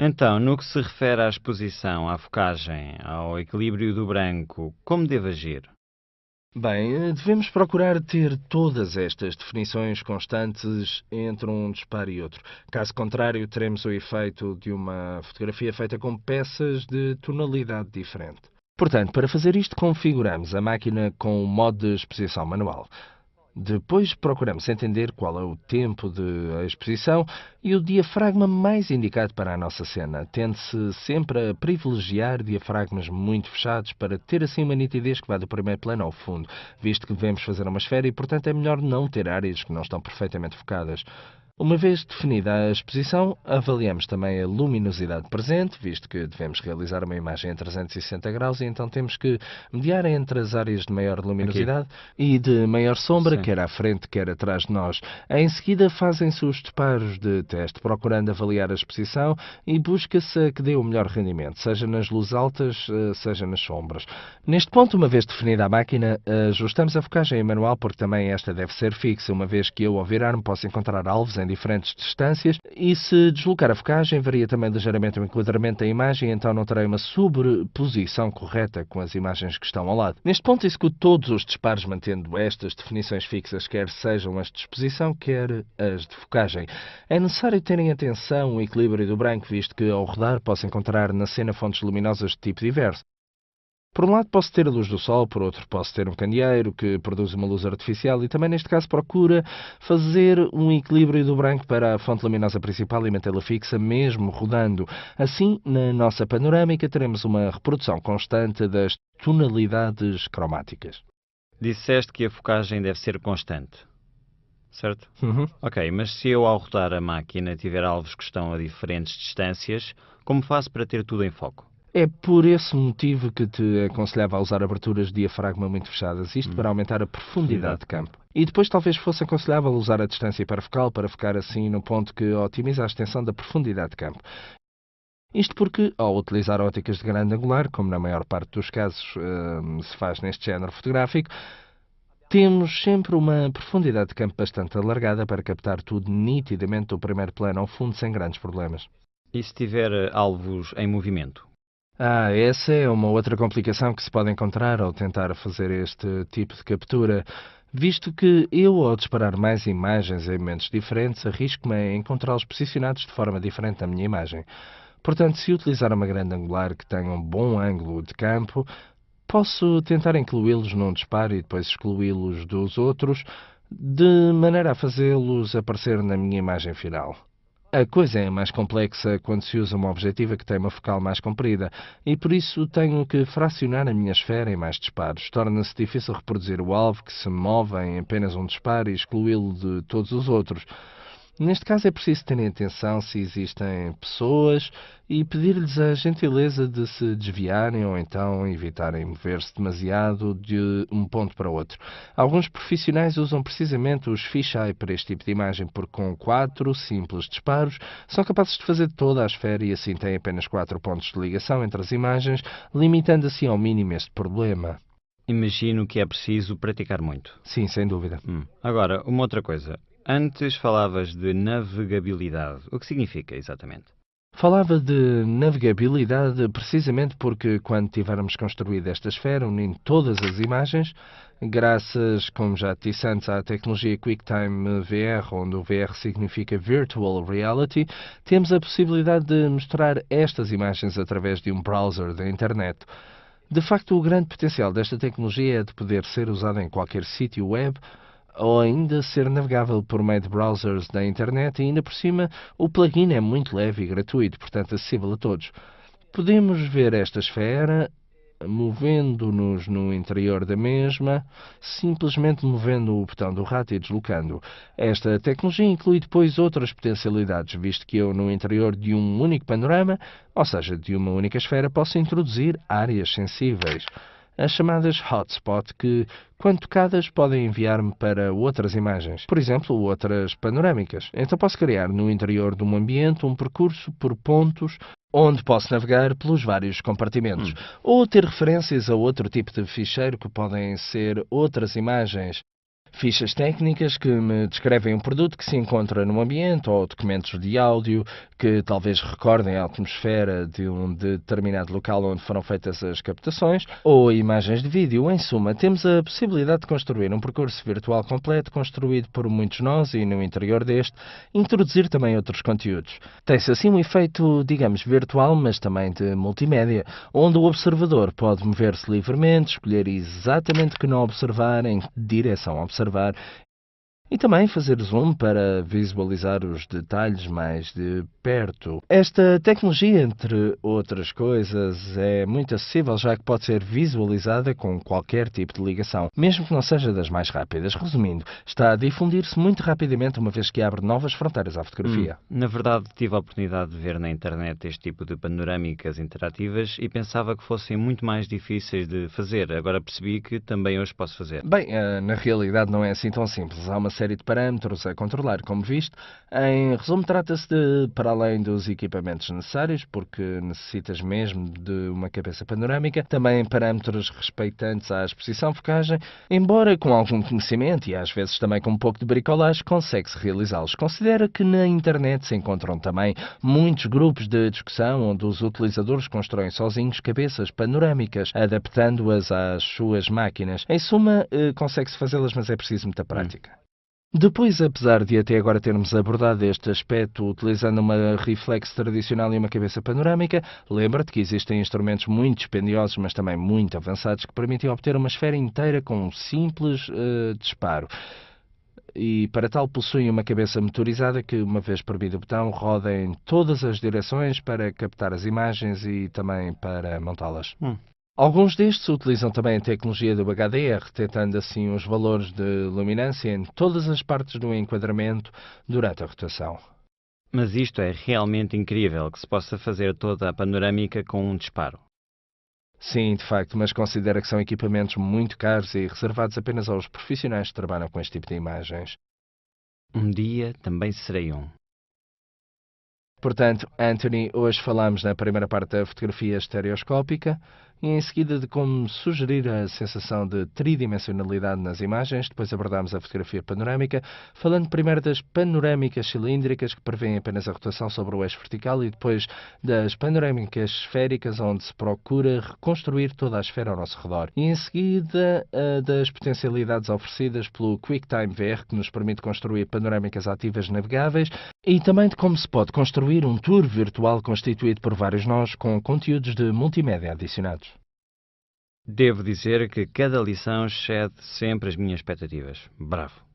Então, no que se refere à exposição, à focagem, ao equilíbrio do branco, como devo agir? Bem, devemos procurar ter todas estas definições constantes entre um disparo e outro. Caso contrário, teremos o efeito de uma fotografia feita com peças de tonalidade diferente. Portanto, para fazer isto, configuramos a máquina com o modo de exposição manual. Depois procuramos entender qual é o tempo de exposição e o diafragma mais indicado para a nossa cena. Tende-se sempre a privilegiar diafragmas muito fechados para ter assim uma nitidez que vai do primeiro plano ao fundo, visto que devemos fazer uma esfera e, portanto, é melhor não ter áreas que não estão perfeitamente focadas. Uma vez definida a exposição, avaliamos também a luminosidade presente, visto que devemos realizar uma imagem a 360 graus e então temos que mediar entre as áreas de maior Aqui. luminosidade e de maior sombra, Sim. quer à frente, quer atrás de nós. Em seguida, fazem-se os disparos de teste, procurando avaliar a exposição e busca-se a que dê o melhor rendimento, seja nas luzes altas, seja nas sombras. Neste ponto, uma vez definida a máquina, ajustamos a focagem em manual, porque também esta deve ser fixa, uma vez que eu, ao virar-me, posso encontrar alvos em diferentes distâncias, e se deslocar a focagem, varia também ligeiramente o enquadramento da imagem, então não terei uma sobreposição correta com as imagens que estão ao lado. Neste ponto, executo todos os disparos mantendo estas definições fixas, quer sejam as de exposição, quer as de focagem. É necessário terem atenção ao equilíbrio do branco, visto que ao rodar posso encontrar na cena fontes luminosas de tipo diverso. Por um lado posso ter a luz do sol, por outro posso ter um candeeiro que produz uma luz artificial e também neste caso procura fazer um equilíbrio do branco para a fonte luminosa principal e mantê-la fixa mesmo rodando. Assim, na nossa panorâmica teremos uma reprodução constante das tonalidades cromáticas. Disseste que a focagem deve ser constante, certo? Uhum. Ok, mas se eu ao rodar a máquina tiver alvos que estão a diferentes distâncias, como faço para ter tudo em foco? É por esse motivo que te aconselhava a usar aberturas de diafragma muito fechadas, isto para aumentar a profundidade Profundidade de de campo. campo. E depois talvez fosse aconselhável usar a distância hiperfocal para ficar assim no ponto que otimiza a extensão da profundidade de campo. Isto porque, ao utilizar óticas de grande angular, como na maior parte dos casos se faz neste género fotográfico, temos sempre uma profundidade de campo bastante alargada para captar tudo nitidamente do primeiro plano ao fundo sem grandes problemas. E se tiver alvos em movimento? Essa é uma outra complicação que se pode encontrar ao tentar fazer este tipo de captura, visto que eu, ao disparar mais imagens em momentos diferentes, arrisco-me a encontrá-los posicionados de forma diferente na minha imagem. Portanto, se utilizar uma grande angular que tenha um bom ângulo de campo, posso tentar incluí-los num disparo e depois excluí-los dos outros, de maneira a fazê-los aparecer na minha imagem final. A coisa é mais complexa quando se usa uma objetiva que tem uma focal mais comprida e por isso tenho que fracionar a minha esfera em mais disparos. Torna-se difícil reproduzir o alvo que se move em apenas um disparo e excluí-lo de todos os outros. Neste caso é preciso ter atenção se existem pessoas e pedir-lhes a gentileza de se desviarem ou então evitarem mover-se demasiado de um ponto para outro. Alguns profissionais usam precisamente os fisheye para este tipo de imagem porque com 4 simples disparos são capazes de fazer toda a esfera e assim têm apenas 4 pontos de ligação entre as imagens, limitando assim ao mínimo este problema. Imagino que é preciso praticar muito. Sim, sem dúvida. Agora, uma outra coisa. Antes falavas de navegabilidade. O que significa exatamente? Falava de navegabilidade precisamente porque, quando tivermos construído esta esfera, unindo todas as imagens, graças, como já te disse antes, à tecnologia QuickTime VR, onde o VR significa Virtual Reality, temos a possibilidade de mostrar estas imagens através de um browser da internet. De facto, o grande potencial desta tecnologia é de poder ser usada em qualquer sítio web ou ainda ser navegável por meio de browsers da internet e ainda por cima o plugin é muito leve e gratuito, portanto acessível a todos. Podemos ver esta esfera movendo-nos no interior da mesma, simplesmente movendo o botão do rato e deslocando. Esta tecnologia inclui depois outras potencialidades, visto que eu, no interior de um único panorama, ou seja, de uma única esfera, posso introduzir áreas sensíveis, as chamadas hotspot, que, quando tocadas, podem enviar-me para outras imagens, por exemplo, outras panorâmicas. Então posso criar no interior de um ambiente um percurso por pontos onde posso navegar pelos vários compartimentos, ou ter referências a outro tipo de ficheiro que podem ser outras imagens. Fichas técnicas que me descrevem um produto que se encontra no ambiente ou documentos de áudio que talvez recordem a atmosfera de um determinado local onde foram feitas as captações ou imagens de vídeo. Em suma, temos a possibilidade de construir um percurso virtual completo construído por muitos nós e no interior deste, introduzir também outros conteúdos. Tem-se assim um efeito, digamos, virtual, mas também de multimédia, onde o observador pode mover-se livremente, escolher exatamente o que não observar, em que direção observar, e também fazer zoom para visualizar os detalhes mais de perto. Esta tecnologia, entre outras coisas, é muito acessível, já que pode ser visualizada com qualquer tipo de ligação, mesmo que não seja das mais rápidas. Resumindo, está a difundir-se muito rapidamente, uma vez que abre novas fronteiras à fotografia. Na verdade, tive a oportunidade de ver na internet este tipo de panorâmicas interativas e pensava que fossem muito mais difíceis de fazer. Agora percebi que também hoje posso fazer. Bem, na realidade não é assim tão simples. Há uma série de parâmetros a controlar, como visto. Em resumo, trata-se de, para além dos equipamentos necessários, porque necessitas mesmo de uma cabeça panorâmica, também parâmetros respeitantes à exposição focagem, embora com algum conhecimento e às vezes também com um pouco de bricolagem, consegue-se realizá-los. Considera que na internet se encontram também muitos grupos de discussão onde os utilizadores constroem sozinhos cabeças panorâmicas, adaptando-as às suas máquinas. Em suma, consegue-se fazê-las, mas é preciso muita prática. Depois, apesar de até agora termos abordado este aspecto utilizando uma reflex tradicional e uma cabeça panorâmica, lembra-te que existem instrumentos muito dispendiosos, mas também muito avançados, que permitem obter uma esfera inteira com um simples disparo. E para tal possuem uma cabeça motorizada que, uma vez perdido o botão, roda em todas as direções para captar as imagens e também para montá-las. Alguns destes utilizam também a tecnologia do HDR, tentando assim os valores de luminância em todas as partes do enquadramento durante a rotação. Mas isto é realmente incrível, que se possa fazer toda a panorâmica com um disparo. Sim, de facto, mas considera que são equipamentos muito caros e reservados apenas aos profissionais que trabalham com este tipo de imagens. Um dia também serei um. Portanto, Anthony, hoje falamos na primeira parte da fotografia estereoscópica e em seguida de como sugerir a sensação de tridimensionalidade nas imagens. Depois abordámos a fotografia panorâmica, falando primeiro das panorâmicas cilíndricas que prevêem apenas a rotação sobre o eixo vertical e depois das panorâmicas esféricas onde se procura reconstruir toda a esfera ao nosso redor. E em seguida das potencialidades oferecidas pelo QuickTime VR que nos permite construir panorâmicas ativas navegáveis e também de como se pode construir um tour virtual constituído por vários nós com conteúdos de multimédia adicionados. Devo dizer que cada lição excede sempre as minhas expectativas. Bravo!